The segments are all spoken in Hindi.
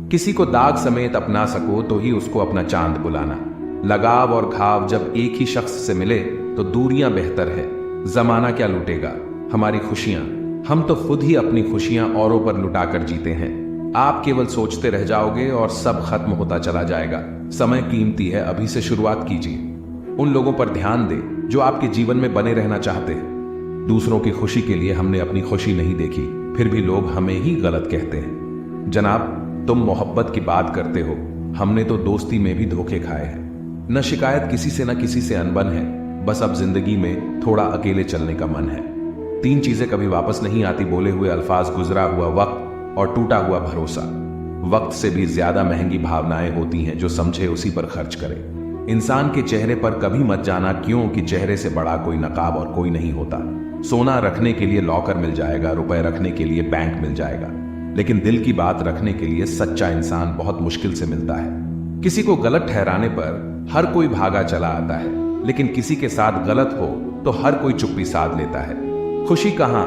किसी को दाग समेत अपना सको तो ही उसको अपना चांद बुलाना। लगाव और घाव जब एक ही शख्स से मिले तो दूरियां बेहतर है। जमाना क्या लूटेगा हमारी खुशियां, हम तो खुद ही अपनी खुशियां औरों पर लुटाकर जीते हैं। आप केवल सोचते रह जाओगे और सब खत्म होता चला जाएगा। समय कीमती है, अभी से शुरुआत कीजिए। उन लोगों पर ध्यान दें जो आपके जीवन में बने रहना चाहते हैं। दूसरों की खुशी के लिए हमने अपनी खुशी नहीं देखी, फिर भी लोग हमें ही गलत कहते हैं। जनाब, तुम मोहब्बत की बात करते हो, हमने तो दोस्ती में भी धोखे खाए हैं। न शिकायत किसी से, न किसी से अनबन है, बस अब जिंदगी में थोड़ा अकेले चलने का मन है। 3 चीजें कभी वापस नहीं आती, बोले हुए अल्फाज, गुजरा हुआ वक्त और टूटा हुआ भरोसा। वक्त से भी ज्यादा महंगी भावनाएं होती हैं, जो समझे उसी पर खर्च करे। इंसान के चेहरे पर कभी मत जाना, क्यों कि चेहरे से बड़ा कोई नकाब और कोई नहीं होता। सोना रखने के लिए लॉकर मिल जाएगा, रुपए रखने के लिए बैंक मिल जाएगा, लेकिन दिल की बात रखने के लिए सच्चा इंसान बहुत मुश्किल से मिलता है। किसी को गलत ठहराने पर हर कोई भागा चला आता है, लेकिन किसी के साथ गलत हो तो हर कोई चुप्पी साध लेता है। खुशी कहां?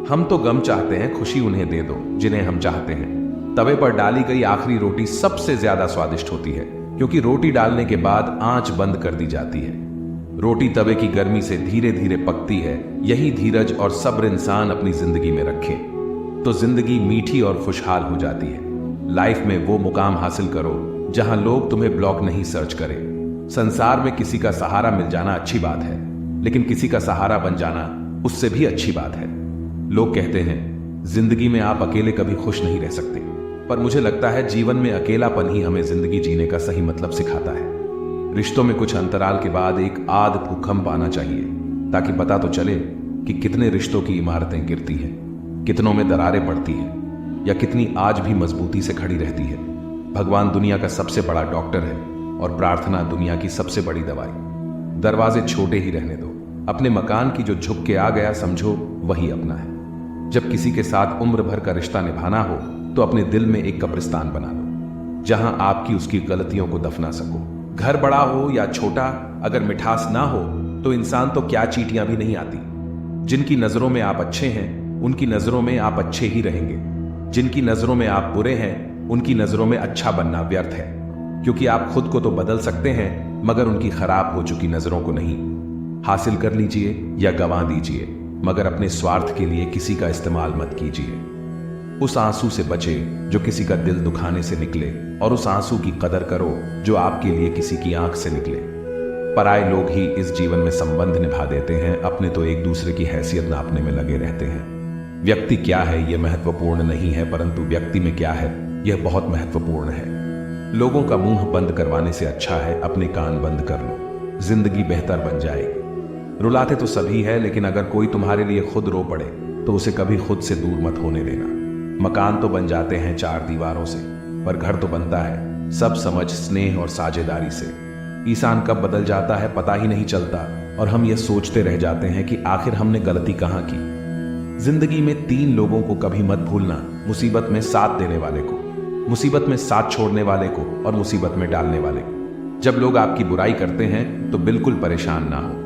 हम तो गम चाहते हैं, खुशी उन्हें दे दो जिन्हें हम चाहते हैं। तवे पर डाली गई आखिरी रोटी सबसे ज्यादा स्वादिष्ट होती है, क्योंकि रोटी डालने के बाद आंच बंद कर दी जाती है। रोटी तवे की गर्मी से धीरे धीरे पकती है। यही धीरज और सब्र इंसान अपनी जिंदगी में रखे तो जिंदगी मीठी और खुशहाल हो जाती है। लाइफ में वो मुकाम हासिल करो जहां लोग तुम्हें ब्लॉक नहीं सर्च करें। संसार में किसी का सहारा मिल जाना अच्छी बात है, लेकिन किसी का सहारा बन जाना उससे भी अच्छी बात है। लोग कहते हैं जिंदगी में आप अकेले कभी खुश नहीं रह सकते, पर मुझे लगता है जीवन में अकेलापन ही हमें जिंदगी जीने का सही मतलब सिखाता है। रिश्तों में कुछ अंतराल के बाद एक आध भूकंप आना चाहिए, ताकि पता तो चले कि कितने रिश्तों की इमारतें गिरती हैं, कितनों में दरारें पड़ती हैं, या कितनी आज भी मजबूती से खड़ी रहती है। भगवान दुनिया का सबसे बड़ा डॉक्टर है और प्रार्थना दुनिया की सबसे बड़ी दवाई। दरवाजे छोटे ही रहने दो। अपने मकान की जो झुक के आ गया समझो वही अपना है। जब किसी के साथ उम्र भर का रिश्ता निभाना हो तो अपने दिल में एक कब्रिस्तान बना लो, जहां आपकी उसकी गलतियों को दफना सको। घर बड़ा हो या छोटा, अगर मिठास ना हो तो इंसान तो क्या चींटियां भी नहीं आती। जिनकी नजरों में आप अच्छे हैं उनकी नजरों में आप अच्छे ही रहेंगे। जिनकी नजरों में आप बुरे हैं उनकी नजरों में अच्छा बनना व्यर्थ है, क्योंकि आप खुद को तो बदल सकते हैं मगर उनकी खराब हो चुकी नजरों को नहीं। हासिल कर लीजिए या गंवा दीजिए, मगर अपने स्वार्थ के लिए किसी का इस्तेमाल मत कीजिए। उस आंसू से बचे जो किसी का दिल दुखाने से निकले, और उस आंसू की कदर करो जो आपके लिए किसी की आंख से निकले। पराये लोग ही इस जीवन में संबंध निभा देते हैं, अपने तो एक दूसरे की हैसियत नापने में लगे रहते हैं। व्यक्ति क्या है यह महत्वपूर्ण नहीं है, परंतु व्यक्ति में क्या है यह बहुत महत्वपूर्ण है। लोगों का मुंह बंद करवाने से अच्छा है अपने कान बंद कर लो, जिंदगी बेहतर बन जाएगी। रुलाते तो सभी है, लेकिन अगर कोई तुम्हारे लिए खुद रो पड़े तो उसे कभी खुद से दूर मत होने देना। मकान तो बन जाते हैं 4 दीवारों से, पर घर तो बनता है सब समझ, स्नेह और साझेदारी से। इंसान कब बदल जाता है पता ही नहीं चलता, और हम ये सोचते रह जाते हैं कि आखिर हमने गलती कहां की। जिंदगी में 3 लोगों को कभी मत भूलना, मुसीबत में साथ देने वाले को, मुसीबत में साथ छोड़ने वाले को, और मुसीबत में डालने वाले को। जब लोग आपकी बुराई करते हैं तो बिल्कुल परेशान ना हो।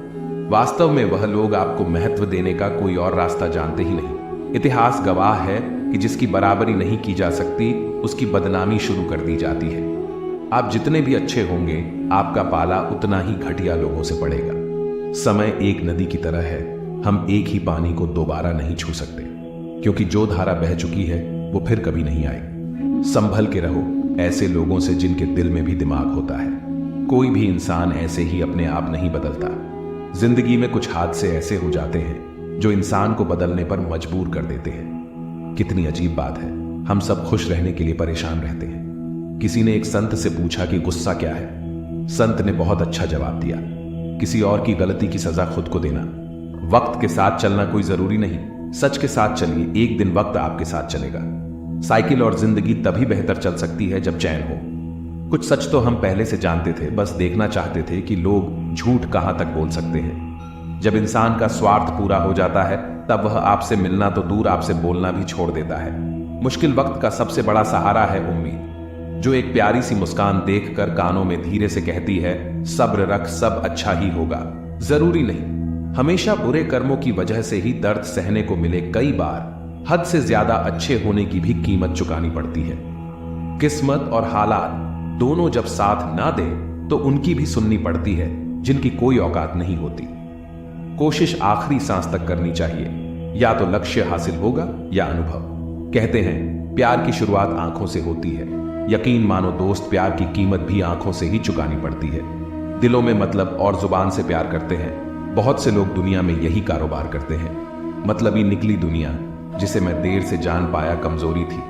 वास्तव में वह लोग आपको महत्व देने का कोई और रास्ता जानते ही नहीं। इतिहास गवाह है कि जिसकी बराबरी नहीं की जा सकती उसकी बदनामी शुरू कर दी जाती है। आप जितने भी अच्छे होंगे आपका पाला उतना ही घटिया लोगों से पड़ेगा। समय एक नदी की तरह है, हम एक ही पानी को दोबारा नहीं छू सकते, क्योंकि जो धारा बह चुकी है वो फिर कभी नहीं आएगी। संभल के रहो ऐसे लोगों से जिनके दिल में भी दिमाग होता है। कोई भी इंसान ऐसे ही अपने आप नहीं बदलता। जिंदगी में कुछ हादसे ऐसे हो जाते हैं जो इंसान को बदलने पर मजबूर कर देते हैं। कितनी अजीब बात है, हम सब खुश रहने के लिए परेशान रहते हैं। किसी ने एक संत से पूछा कि गुस्सा क्या है। संत ने बहुत अच्छा जवाब दिया, किसी और की गलती की सजा खुद को देना। वक्त के साथ चलना कोई जरूरी नहीं, सच के साथ चलिए, एक दिन वक्त आपके साथ चलेगा। साइकिल और जिंदगी तभी बेहतर चल सकती है जब चैन हो। कुछ सच तो हम पहले से जानते थे, बस देखना चाहते थे कि लोग झूठ कहां तक बोल सकते हैं। जब इंसान का स्वार्थ पूरा हो जाता है तब वह आपसे मिलना तो दूर आपसे बोलना भी छोड़ देता है। मुश्किल वक्त का सबसे बड़ा सहारा है उम्मीद, जो एक प्यारी सी मुस्कान देखकर कानों में धीरे से कहती है सब्र रख, सब अच्छा ही होगा। जरूरी नहीं हमेशा बुरे कर्मों की वजह से ही दर्द सहने को मिले, कई बार हद से ज्यादा अच्छे होने की भी कीमत चुकानी पड़ती है। किस्मत और हालात दोनों जब साथ ना दे तो उनकी भी सुननी पड़ती है जिनकी कोई औकात नहीं होती। कोशिश आखिरी सांस तक करनी चाहिए, या तो लक्ष्य हासिल होगा या अनुभव। कहते हैं प्यार की शुरुआत आंखों से होती है। यकीन मानो दोस्त, प्यार की कीमत भी आंखों से ही चुकानी पड़ती है। दिलों में मतलब और जुबान से प्यार करते हैं। बहुत से लोग दुनिया में यही कारोबार करते हैं। मतलबी निकली दुनिया, जिसे मैं देर से जान पाया कमजोरी थी,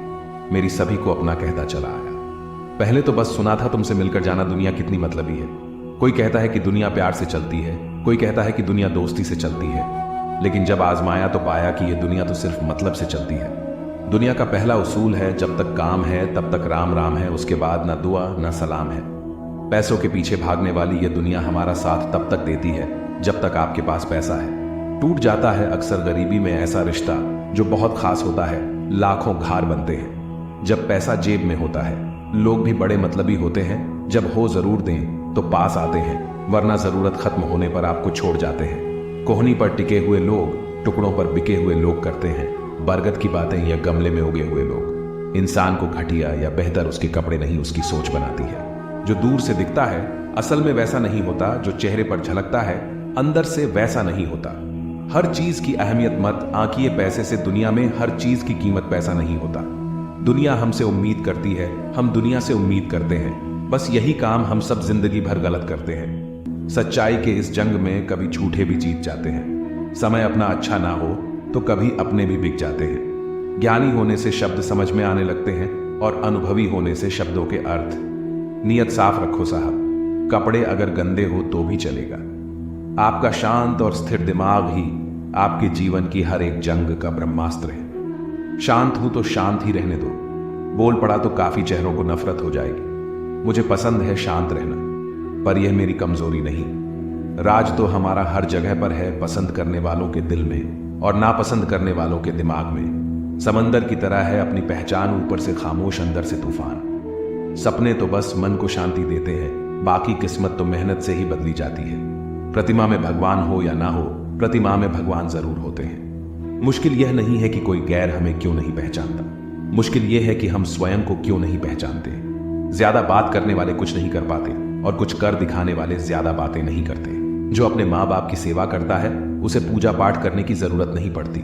मेरी सभी को अपना कहता चला आया। पहले तो बस सुना था तुमसे मिलकर जाना दुनिया कितनी मतलबी है। कोई कहता है कि दुनिया प्यार से चलती है, कोई कहता है कि दुनिया दोस्ती से चलती है, लेकिन जब आजमाया तो पाया कि यह दुनिया तो सिर्फ मतलब से चलती है। दुनिया का पहला उसूल है, जब तक काम है तब तक राम राम है, उसके बाद ना दुआ ना सलाम है। पैसों के पीछे भागने वाली यह दुनिया हमारा साथ तब तक देती है जब तक आपके पास पैसा है। टूट जाता है अक्सर गरीबी में ऐसा रिश्ता जो बहुत खास होता है, लाखों घार बनते हैं। जब पैसा जेब में होता है लोग भी बड़े मतलबी होते हैं। जब हो जरूर दें तो पास आते हैं, वरना जरूरत खत्म होने पर आपको छोड़ जाते हैं। कोहनी पर टिके हुए लोग टुकड़ों पर बिके हुए लोग करते हैं बरगद की बातें या गमले में उगे हुए लोग। इंसान को घटिया या बेहतर उसके कपड़े नहीं, उसकी सोच बनाती है। जो दूर से दिखता है असल में वैसा नहीं होता, जो चेहरे पर झलकता है अंदर से वैसा नहीं होता। हर चीज की अहमियत मत आंकिए पैसे से, दुनिया में हर चीज की कीमत पैसा नहीं होता। दुनिया हमसे उम्मीद करती है, हम दुनिया से उम्मीद करते हैं। बस यही काम हम सब जिंदगी भर गलत करते हैं। सच्चाई के इस जंग में कभी झूठे भी जीत जाते हैं। समय अपना अच्छा ना हो तो कभी अपने भी बिक जाते हैं। ज्ञानी होने से शब्द समझ में आने लगते हैं और अनुभवी होने से शब्दों के अर्थ। नियत साफ रखो साहब, कपड़े अगर गंदे हो तो भी चलेगा। आपका शांत और स्थिर दिमाग ही आपके जीवन की हर एक जंग का ब्रह्मास्त्र है। शांत हूं तो शांत ही रहने दो, बोल पड़ा तो काफी चेहरों को नफरत हो जाएगी। मुझे पसंद है शांत रहना, पर यह मेरी कमजोरी नहीं। राज तो हमारा हर जगह पर है, पसंद करने वालों के दिल में और नापसंद करने वालों के दिमाग में। समंदर की तरह है अपनी पहचान, ऊपर से खामोश अंदर से तूफान। सपने तो बस मन को शांति देते हैं, बाकी किस्मत तो मेहनत से ही बदली जाती है। प्रतिमा में भगवान हो या ना हो, प्रतिमा में भगवान जरूर होते हैं। मुश्किल यह नहीं है कि कोई गैर हमें क्यों नहीं पहचानता, मुश्किल यह है कि हम स्वयं को क्यों नहीं पहचानते। ज्यादा बात करने वाले कुछ नहीं कर पाते और कुछ कर दिखाने वाले ज्यादा बातें नहीं करते। जो अपने माँ बाप की सेवा करता है उसे पूजा पाठ करने की जरूरत नहीं पड़ती।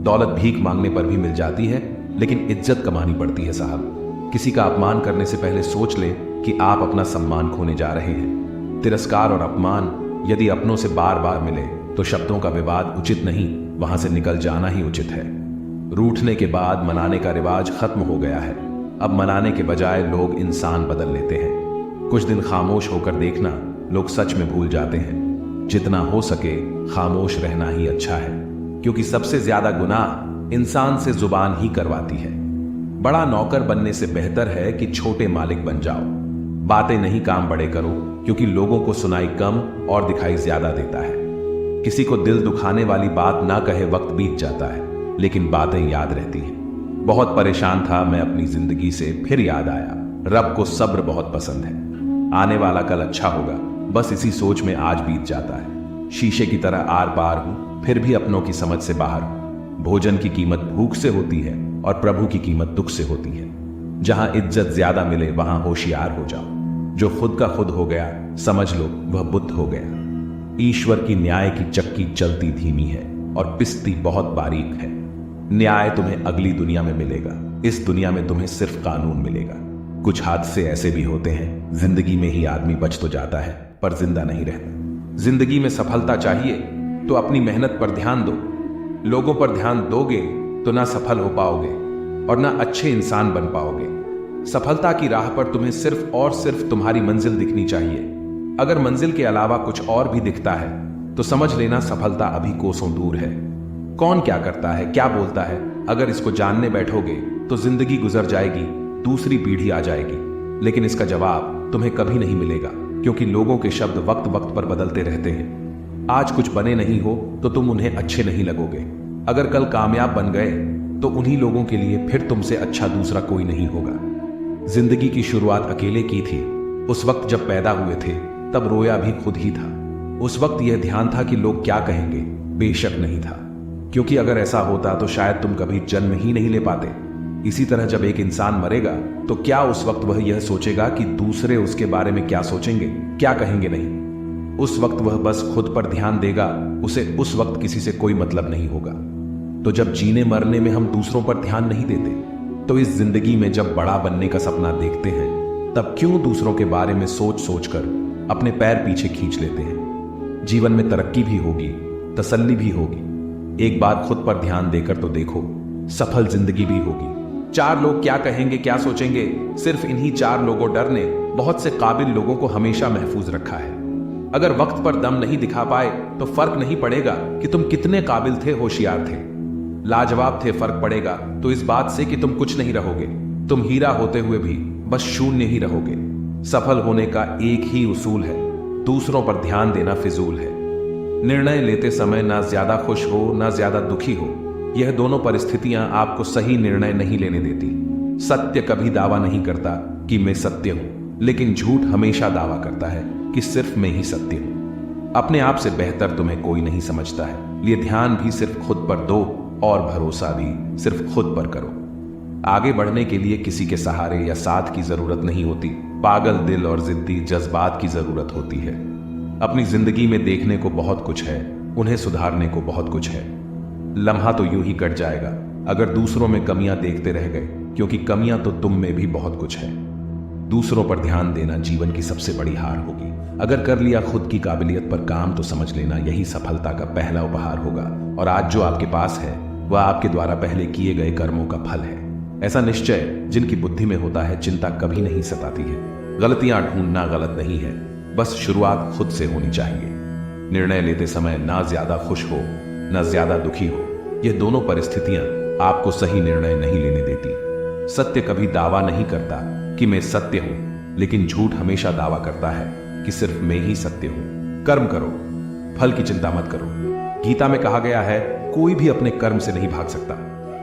दौलत भीख मांगने पर भी मिल जाती है, लेकिन इज्जत कमानी पड़ती है साहब। किसी का अपमान करने से पहले सोच ले कि आप अपना सम्मान खोने जा रहे हैं। तिरस्कार और अपमान यदि अपनों से बार बार मिले तो शब्दों का विवाद उचित नहीं, वहां से निकल जाना ही उचित है। रूठने के बाद मनाने का रिवाज खत्म हो गया है। अब मनाने के बजाय लोग इंसान बदल लेते हैं। कुछ दिन खामोश होकर देखना, लोग सच में भूल जाते हैं। जितना हो सके खामोश रहना ही अच्छा है, क्योंकि सबसे ज्यादा गुनाह इंसान से जुबान ही करवाती है। बड़ा नौकर बनने से बेहतर है कि छोटे मालिक बन जाओ। बातें नहीं काम बड़े करो, क्योंकि लोगों को सुनाई कम और दिखाई ज्यादा देता है। किसी को दिल दुखाने वाली बात ना कहे, वक्त बीत जाता है लेकिन बातें याद रहती हैं। बहुत परेशान था मैं अपनी जिंदगी से, फिर याद आया रब को सब्र बहुत पसंद है। आने वाला कल अच्छा होगा, बस इसी सोच में आज बीत जाता है। शीशे की तरह आर पार हूं, फिर भी अपनों की समझ से बाहर हूं। भोजन की कीमत भूख से होती है और प्रभु की कीमत दुख से होती है। जहां इज्जत ज्यादा मिले वहां होशियार हो जाओ। जो खुद का खुद हो गया समझ लो वह बुद्ध हो गया। ईश्वर की न्याय की चक्की चलती धीमी है और पिसती बहुत बारीक है। न्याय तुम्हें अगली दुनिया में मिलेगा, इस दुनिया में तुम्हें सिर्फ कानून मिलेगा। कुछ हादसे ऐसे भी होते हैं, जिंदगी में ही आदमी बच तो जाता है पर जिंदा नहीं रहता। जिंदगी में सफलता चाहिए तो अपनी मेहनत पर ध्यान दो। लोगों पर ध्यान दोगे तो ना सफल हो पाओगे और ना अच्छे इंसान बन पाओगे। सफलता की राह पर तुम्हें सिर्फ और सिर्फ तुम्हारी मंजिल दिखनी चाहिए। अगर मंजिल के अलावा कुछ और भी दिखता है तो समझ लेना सफलता अभी कोसों दूर है। कौन क्या करता है, क्या बोलता है, अगर इसको जानने बैठोगे तो जिंदगी गुजर जाएगी, दूसरी पीढ़ी आ जाएगी, लेकिन इसका जवाब तुम्हें कभी नहीं मिलेगा, क्योंकि लोगों के शब्द वक्त वक्त पर बदलते रहते हैं। आज कुछ बने नहीं हो तो तुम उन्हें अच्छे नहीं लगोगे। अगर कल कामयाब बन गए तो उन्हीं लोगों के लिए फिर तुमसे अच्छा दूसरा कोई नहीं होगा। जिंदगी की शुरुआत अकेले की थी। उस वक्त जब पैदा हुए थे तब रोया भी खुद ही था। उस वक्त यह ध्यान था कि लोग क्या कहेंगे, बेशक नहीं था, क्योंकि अगर ऐसा होता तो शायद तुम कभी जन्म ही नहीं ले पाते। इसी तरह जब एक इंसान मरेगा तो क्या उस वक्त वह यह सोचेगा कि दूसरे उसके बारे में क्या सोचेंगे, क्या कहेंगे? नहीं। उस वक्त वह बस खुद पर ध्यान देगा, उसे उस वक्त किसी से कोई मतलब नहीं होगा। तो जब जीने मरने में हम दूसरों पर ध्यान नहीं देते, तो इस जिंदगी में जब बड़ा बनने का सपना देखते हैं, तब क्यों दूसरों के बारे में सोच सोच कर अपने पैर पीछे खींच लेते हैं? जीवन में तरक्की भी होगी, तसल्ली भी होगी। एक बार खुद पर ध्यान देकर तो देखो, सफल जिंदगी भी होगी। 4 लोग क्या कहेंगे, क्या सोचेंगे, सिर्फ इन्हीं 4 लोगों डर ने बहुत से काबिल लोगों को हमेशा महफूज रखा है। अगर वक्त पर दम नहीं दिखा पाए तो फर्क नहीं पड़ेगा कि तुम कितने काबिल थे, होशियार थे, लाजवाब थे। फर्क पड़ेगा तो इस बात से कि तुम कुछ नहीं रहोगे। तुम हीरा होते हुए भी बस शून्य ही रहोगे। सफल होने का एक ही उसूल है, दूसरों पर ध्यान देना फिजूल है। निर्णय लेते समय ना ज्यादा खुश हो ना ज्यादा दुखी हो, यह दोनों परिस्थितियां आपको सही निर्णय नहीं लेने देती। सत्य कभी दावा नहीं करता कि मैं सत्य हूं, लेकिन झूठ हमेशा दावा करता है कि सिर्फ मैं ही सत्य हूं। अपने आप से बेहतर तुम्हें कोई नहीं समझता है, लिए ध्यान भी सिर्फ खुद पर दो और भरोसा भी सिर्फ खुद पर करो। आगे बढ़ने के लिए किसी के सहारे या साथ की जरूरत नहीं होती, पागल दिल और जिद्दी जज्बात की जरूरत होती है। अपनी जिंदगी में देखने को बहुत कुछ है, उन्हें सुधारने को बहुत कुछ है। लम्हा तो यूं ही कट जाएगा अगर दूसरों में कमियां देखते रह गए, क्योंकि कमियां तो तुम में भी बहुत कुछ है। दूसरों पर ध्यान देना जीवन की सबसे बड़ी हार होगी। अगर कर लिया खुद की काबिलियत पर काम, तो समझ लेना यही सफलता का पहला उपहार होगा। और आज जो आपके पास है वह आपके द्वारा पहले किए गए कर्मों का फल है। ऐसा निश्चय जिनकी बुद्धि में होता है, चिंता कभी नहीं सताती है। गलतियां ढूंढना गलत नहीं है, बस शुरुआत खुद से होनी चाहिए। निर्णय लेते समय ना ज्यादा खुश हो ना ज्यादा दुखी हो, यह दोनों परिस्थितियां आपको सही निर्णय नहीं लेने देती। सत्य कभी दावा नहीं करता कि मैं सत्य हूं, लेकिन झूठ हमेशा दावा करता है कि सिर्फ मैं ही सत्य हूं। कर्म करो, फल की चिंता मत करो। गीता में कहा गया है, कोई भी अपने कर्म से नहीं भाग सकता।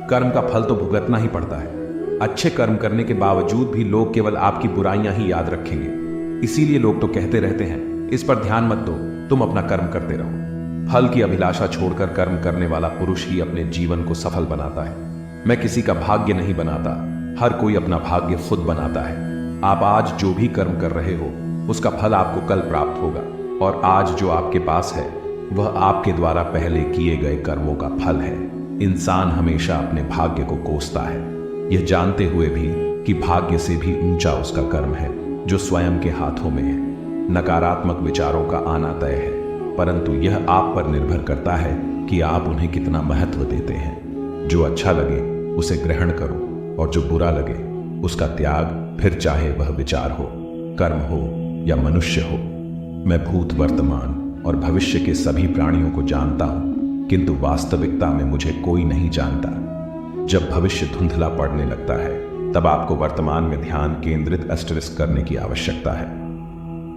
कर्म का फल तो भुगतना ही पड़ता है। अच्छे कर्म करने के बावजूद भी लोग केवल आपकी बुराइयां ही याद रखेंगे। इसीलिए लोग तो कहते रहते हैं, इस पर ध्यान मत दो, तुम अपना कर्म करते रहो। फल की अभिलाषा छोड़कर कर्म करने वाला पुरुष ही अपने जीवन को सफल बनाता है। मैं किसी का भाग्य नहीं बनाता, हर कोई अपना भाग्य खुद बनाता है। आप आज जो भी कर्म कर रहे हो, उसका फल आपको कल प्राप्त होगा, और आज जो आपके पास है वह आपके द्वारा पहले किए गए कर्मों का फल है। इंसान हमेशा अपने भाग्य को कोसता है, यह जानते हुए भी कि भाग्य से भी ऊंचा उसका कर्म है जो स्वयं के हाथों में है। नकारात्मक विचारों का आना तय है, परंतु यह आप पर निर्भर करता है कि आप उन्हें कितना महत्व देते हैं। जो अच्छा लगे उसे ग्रहण करो, और जो बुरा लगे उसका त्याग, फिर चाहे वह विचार हो, कर्म हो या मनुष्य हो। मैं भूत, वर्तमान और भविष्य के सभी प्राणियों को जानता हूं, किंतु वास्तविकता में मुझे कोई नहीं जानता। जब भविष्य धुंधला पड़ने लगता है, तब आपको वर्तमान में ध्यान केंद्रित अस्टरिस्क करने की आवश्यकता है।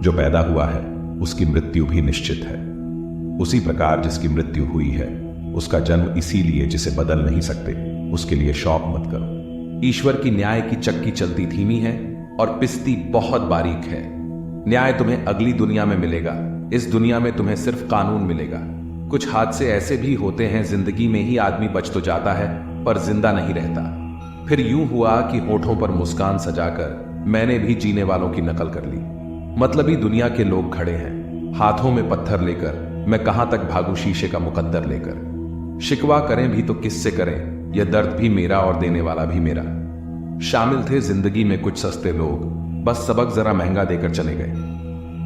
जो पैदा हुआ है उसकी मृत्यु भी निश्चित है। उसी प्रकार जिसकी मृत्यु हुई है, उसका जन्म इसीलिए जिसे बदल नहीं सकते, उसके लिए शौक मत करो। ईश्वर की न्याय की चक्की चलती धीमी है और पिसती बहुत बारीक है। न्याय तुम्हें अगली दुनिया में मिलेगा, इस दुनिया में तुम्हें सिर्फ कानून मिलेगा। कुछ हादसे ऐसे भी होते हैं, जिंदगी में ही आदमी बच तो जाता है पर जिंदा नहीं रहता। फिर यूं हुआ कि होठों पर मुस्कान सजाकर मैंने भी जीने वालों की नकल कर ली। मतलबी दुनिया के लोग खड़े हैं, हाथों में पत्थर लेकर। मैं कहां तक भागू शीशे का मुकद्दर लेकर। शिकवा करें भी तो किससे करें, यह दर्द भी मेरा और देने वाला भी मेरा। शामिल थे जिंदगी में कुछ सस्ते लोग, बस सबक जरा महंगा देकर चले गए।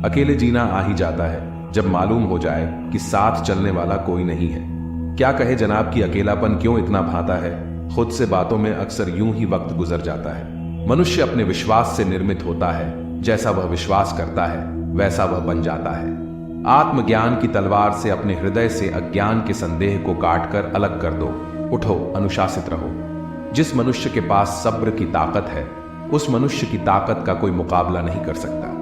अकेले जीना आ ही जाता है जब मालूम हो जाए कि साथ चलने वाला कोई नहीं है। क्या कहे जनाब कि अकेलापन क्यों इतना भाता है। खुद से बातों में अक्सर यूं ही वक्त गुजर जाता है। मनुष्य अपने विश्वास से निर्मित होता है, जैसा वह विश्वास करता है वैसा वह बन जाता है। आत्मज्ञान की तलवार से अपने हृदय से अज्ञान के संदेह को काटकर अलग कर दो। उठो, अनुशासित रहो। जिस मनुष्य के पास सब्र की ताकत है, उस मनुष्य की ताकत का कोई मुकाबला नहीं कर सकता।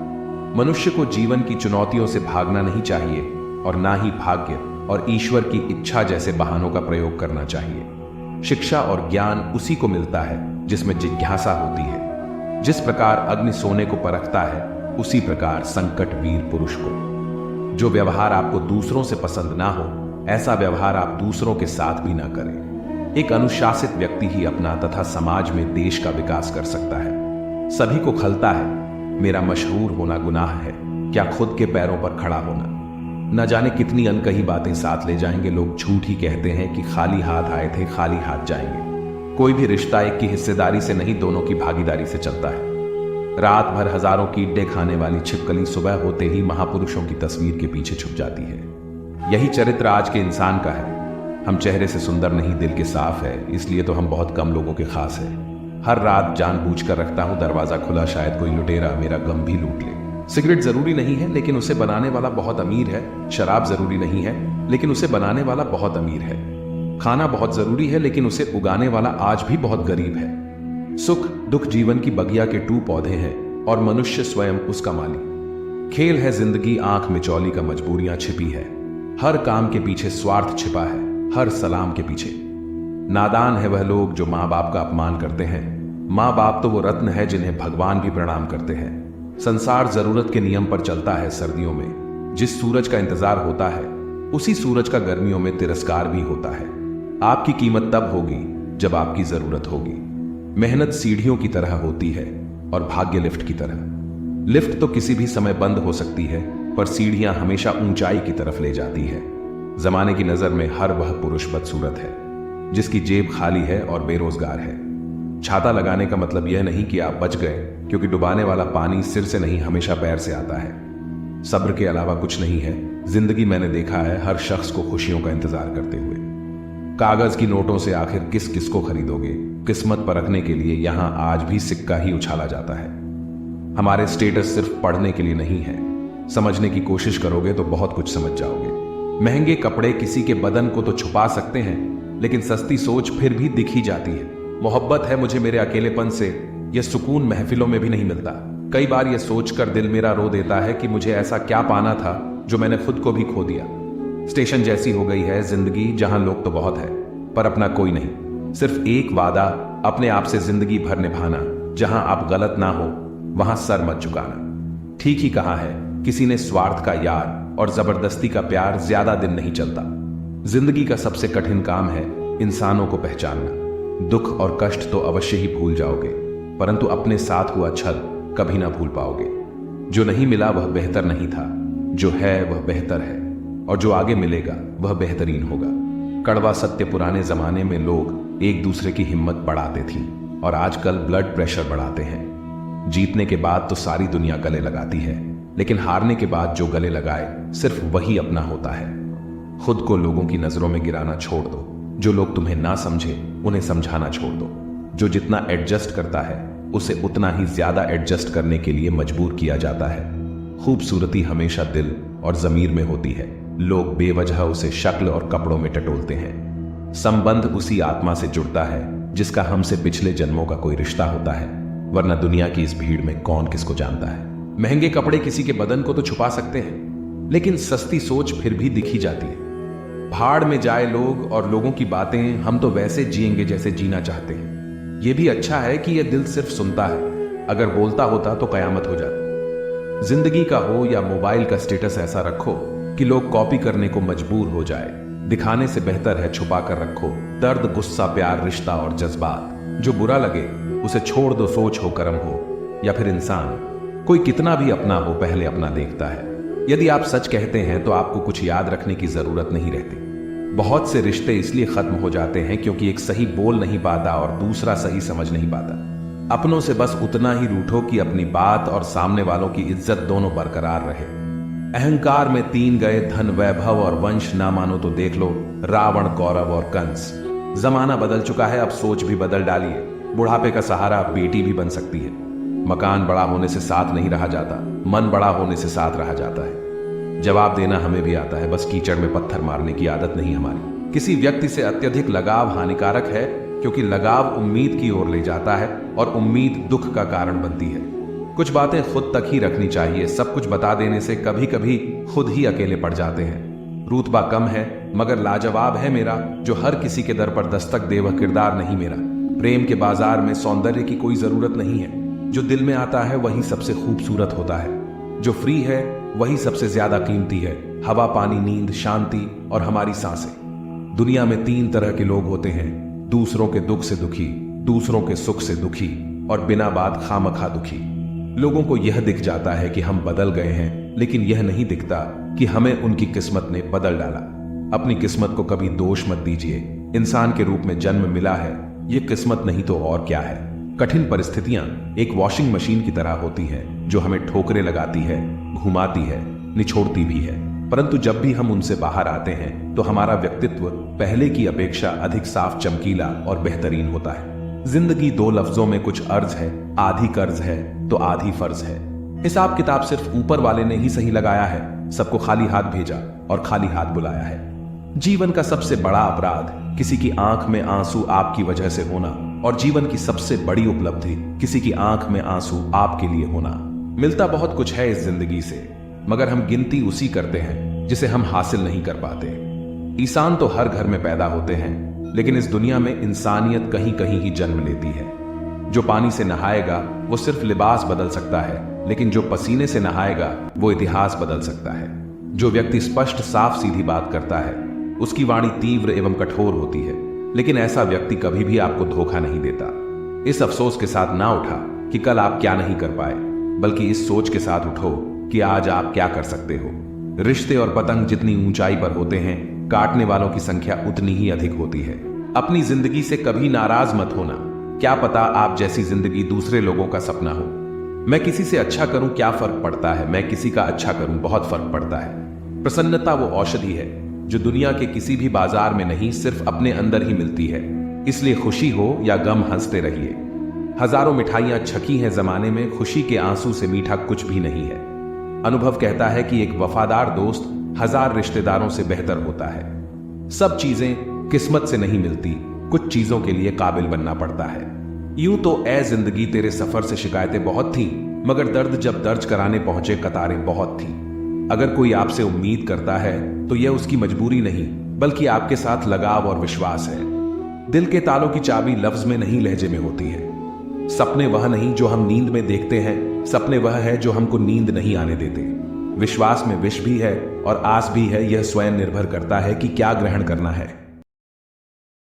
मनुष्य को जीवन की चुनौतियों से भागना नहीं चाहिए, और ना ही भाग्य और ईश्वर की इच्छा जैसे बहानों का प्रयोग करना चाहिए। शिक्षा और ज्ञान उसी को मिलता है जिसमें जिज्ञासा होती है। जिस प्रकार अग्नि सोने को परखता है, उसी प्रकार संकट वीर पुरुष को। जो व्यवहार आपको दूसरों से पसंद ना हो, ऐसा व्यवहार आप दूसरों के साथ भी ना करें। एक अनुशासित व्यक्ति ही अपना तथा समाज में देश का विकास कर सकता है। सभी को खलता है, मेरा मशहूर होना गुनाह है, क्या खुद के पैरों पर खड़ा होना। न जाने कितनी अनकही बातें साथ ले जाएंगे लोग। झूठ ही कहते हैं कि खाली हाथ आए थे खाली हाथ जाएंगे। कोई भी रिश्ता एक की हिस्सेदारी से नहीं, दोनों की भागीदारी से चलता है। रात भर हजारों की ईंटें खाने वाली छिपकली सुबह होते ही महापुरुषों की तस्वीर के पीछे छुप जाती है। यही चरित्र आज के इंसान का है। हम चेहरे से सुंदर नहीं, दिल के साफ है, इसलिए तो हम बहुत कम लोगों के खास है। हर रात जानबूझकर रखता हूं दरवाजा खुला, शायद कोई लुटेरा मेरा गम भी लूट ले। सिगरेट जरूरी नहीं है लेकिन उसे बनाने वाला बहुत अमीर है। शराब जरूरी नहीं है लेकिन उसे बनाने वाला बहुत अमीर है। खाना बहुत जरूरी है लेकिन उसे उगाने वाला आज भी बहुत गरीब है। सुख दुख जीवन की बगिया के 2 पौधे हैं और मनुष्य स्वयं उसका मालिक। खेल है जिंदगी आंख मिचौली का, मजबूरियां छिपी है। हर काम के पीछे स्वार्थ छिपा है, हर सलाम के पीछे। नादान है वह लोग जो माँ बाप का अपमान करते हैं। माँ बाप तो वो रत्न है जिन्हें भगवान भी प्रणाम करते हैं। संसार जरूरत के नियम पर चलता है। सर्दियों में जिस सूरज का इंतजार होता है उसी सूरज का गर्मियों में तिरस्कार भी होता है। आपकी कीमत तब होगी जब आपकी जरूरत होगी। मेहनत सीढ़ियों की तरह होती है और भाग्य लिफ्ट की तरह। लिफ्ट तो किसी भी समय बंद हो सकती है पर सीढ़ियां हमेशा ऊंचाई की तरफ ले जाती है। जमाने की नजर में हर वह पुरुष बदसूरत है जिसकी जेब खाली है और बेरोजगार है। छाता लगाने का मतलब यह नहीं कि आप बच गए, क्योंकि डुबाने वाला पानी सिर से नहीं हमेशा पैर से आता है। सब्र के अलावा कुछ नहीं है। जिंदगी मैंने देखा है हर शख्स को खुशियों का इंतजार करते हुए। कागज की नोटों से आखिर किस किस को खरीदोगे। किस्मत परखने के लिए यहां आज भी सिक्का ही उछाला जाता है। हमारे स्टेटस सिर्फ पढ़ने के लिए नहीं है। समझने की कोशिश करोगे तो बहुत कुछ समझ जाओगे। महंगे कपड़े किसी के बदन को तो छुपा सकते हैं लेकिन सस्ती सोच फिर भी दिख ही जाती है। मोहब्बत है मुझे मेरे अकेलेपन से, यह सुकून महफिलों में भी नहीं मिलता। कई बार यह सोचकर दिल मेरा रो देता है कि मुझे ऐसा क्या पाना था जो मैंने खुद को भी खो दिया। स्टेशन जैसी हो गई है जिंदगी, जहां लोग तो बहुत है पर अपना कोई नहीं। सिर्फ एक वादा अपने आप से जिंदगी भर निभाना, जहां आप गलत ना हो वहां सर मत झुकाना। ठीक ही कहा है किसी ने, स्वार्थ का यार और जबरदस्ती का प्यार ज्यादा दिन नहीं चलता। जिंदगी का सबसे कठिन काम है इंसानों को पहचानना। दुख और कष्ट तो अवश्य ही भूल जाओगे परंतु अपने साथ हुआ छल कभी ना भूल पाओगे। जो नहीं मिला वह बेहतर नहीं था, जो है वह बेहतर है और जो आगे मिलेगा वह बेहतरीन होगा। कड़वा सत्य, पुराने जमाने में लोग एक दूसरे की हिम्मत बढ़ाते थी और आजकल ब्लड प्रेशर बढ़ाते हैं। जीतने के बाद तो सारी दुनिया गले लगाती है लेकिन हारने के बाद जो गले लगाए सिर्फ वही अपना होता है। खुद को लोगों की नजरों में गिराना छोड़ दो। जो लोग तुम्हें ना समझे उन्हें समझाना छोड़ दो। जो जितना एडजस्ट करता है उसे उतना ही ज्यादा एडजस्ट करने के लिए मजबूर किया जाता है। खूबसूरती हमेशा दिल और जमीर में होती है। लोग बेवजह उसे शक्ल और कपड़ों में टटोलते हैं। संबंध उसी आत्मा से जुड़ता है जिसका हमसे पिछले जन्मों का कोई रिश्ता होता है, वरना दुनिया की इस भीड़ में कौन किसको जानता है। महंगे कपड़े किसी के बदन को तो छुपा सकते हैं लेकिन सस्ती सोच फिर भी दिखी जाती है। भाड़ में जाए लोग और लोगों की बातें, हम तो वैसे जिएंगे जैसे जीना चाहते हैं। यह भी अच्छा है कि यह दिल सिर्फ सुनता है, अगर बोलता होता तो कयामत हो जाती। जिंदगी का हो या मोबाइल का स्टेटस ऐसा रखो कि लोग कॉपी करने को मजबूर हो जाए। दिखाने से बेहतर है छुपा कर रखो दर्द, गुस्सा, प्यार, रिश्ता और जज्बात। जो बुरा लगे उसे छोड़ दो, सोच हो, कर्म हो या फिर इंसान। कोई कितना भी अपना हो पहले अपना देखता है। यदि आप सच कहते हैं तो आपको कुछ याद रखने की जरूरत नहीं रहती। बहुत से रिश्ते इसलिए खत्म हो जाते हैं क्योंकि एक सही बोल नहीं पाता और दूसरा सही समझ नहीं पाता। अपनों से बस उतना ही रूठो कि अपनी बात और सामने वालों की इज्जत दोनों बरकरार रहे। अहंकार में 3 गए, धन, वैभव और वंश। ना मानो तो देख लो रावण, कौरव और कंस। जमाना बदल चुका है, अब सोच भी बदल डालिए। बुढ़ापे का सहारा बेटी भी बन सकती है। मकान बड़ा होने से साथ नहीं रहा जाता, मन बड़ा होने से साथ रहा जाता है। जवाब देना हमें भी आता है, बस कीचड़ में पत्थर मारने की आदत नहीं हमारी। किसी व्यक्ति से अत्यधिक लगाव हानिकारक है क्योंकि लगाव उम्मीद की ओर ले जाता है और उम्मीद दुख का कारण बनती है। कुछ बातें खुद तक ही रखनी चाहिए। सब कुछ बता देने से कभी कभी खुद ही अकेले पड़ जाते हैं। रुतबा कम है मगर लाजवाब है मेरा, जो हर किसी के दर पर दस्तक दे वह किरदार नहीं मेरा। प्रेम के बाजार में सौंदर्य की कोई जरूरत नहीं है। जो दिल में आता है वही सबसे खूबसूरत होता है। जो फ्री है वही सबसे ज्यादा कीमती है। हवा, पानी, नींद, शांति और हमारी सांसें। दुनिया में 3 तरह के लोग होते हैं, दूसरों के दुख से दुखी, दूसरों के सुख से दुखी और बिना बात खामखा दुखी। लोगों को यह दिख जाता है कि हम बदल गए हैं, लेकिन यह नहीं दिखता कि हमें उनकी किस्मत ने बदल डाला। अपनी किस्मत को कभी दोष मत दीजिए। इंसान के रूप में जन्म मिला है, यह किस्मत नहीं तो और क्या है। कठिन परिस्थितियां एक वॉशिंग मशीन की तरह होती हैं, जो हमें ठोकरें लगाती है, घुमाती है, निचोड़ती भी है, परंतु जब भी हम उनसे बाहर आते हैं तो हमारा व्यक्तित्व पहले की अपेक्षा अधिक साफ, चमकीला और बेहतरीन होता है। जिंदगी दो लफ्जों में कुछ अर्ज है, आधी कर्ज है तो आधी फर्ज है। हिसाब किताब सिर्फ ऊपर वाले ने ही सही लगाया है, सबको खाली हाथ भेजा और खाली हाथ बुलाया है। जीवन का सबसे बड़ा अपराध किसी की आंख में आंसू आपकी वजह से होना, और जीवन की सबसे बड़ी उपलब्धि किसी की आंख में आंसू आपके लिए होना। मिलता बहुत कुछ है इस जिंदगी से, मगर हम गिनती उसी करते हैं जिसे हम हासिल नहीं कर पाते। इंसान तो हर घर में पैदा होते हैं, लेकिन इस दुनिया में इंसानियत कहीं कहीं ही जन्म लेती है। जो पानी से नहाएगा वो सिर्फ लिबास बदल सकता है, लेकिन जो पसीने से नहाएगा वो इतिहास बदल सकता है। जो व्यक्ति स्पष्ट, साफ सीधी बात करता है उसकी वाणी तीव्र एवं कठोर होती है, लेकिन ऐसा व्यक्ति कभी भी आपको धोखा नहीं देता। इस अफसोस के साथ ना उठा कि कल आप क्या नहीं कर पाए, बल्कि इस सोच के साथ उठो कि आज आप क्या कर सकते हो। रिश्ते और पतंग जितनी ऊंचाई पर होते हैं, काटने वालों की संख्या उतनी ही अधिक होती है। अपनी जिंदगी से कभी नाराज मत होना, क्या पता आप जैसी जिंदगी दूसरे लोगों का सपना हो। मैं किसी से अच्छा करूं क्या फर्क पड़ता है, मैं किसी का अच्छा करूं बहुत फर्क पड़ता है। प्रसन्नता वो औषधि है जो दुनिया के किसी भी बाजार में नहीं, सिर्फ अपने अंदर ही मिलती है। इसलिए खुशी हो या गम, हंसते रहिए। हजारों मिठाइयां छकी हैं जमाने में, खुशी के आंसू से मीठा कुछ भी नहीं है। अनुभव कहता है कि एक वफादार दोस्त हजार रिश्तेदारों से बेहतर होता है। सब चीजें किस्मत से नहीं मिलती, कुछ चीजों के लिए काबिल बनना पड़ता है। यूं तो ए जिंदगी तेरे सफर से शिकायतें बहुत थी, मगर दर्द जब दर्ज कराने पहुंचे कतारें बहुत थी। अगर कोई आपसे उम्मीद करता है तो यह उसकी मजबूरी नहीं, बल्कि आपके साथ लगाव और विश्वास है। दिल के तालों की चाबी लफ्ज में नहीं, लहजे में होती है। सपने वह नहीं जो हम नींद में देखते हैं, सपने वह है जो हमको नींद नहीं आने देते। विश्वास में विष भी है और आस भी है, यह स्वयं निर्भर करता है कि क्या ग्रहण करना है।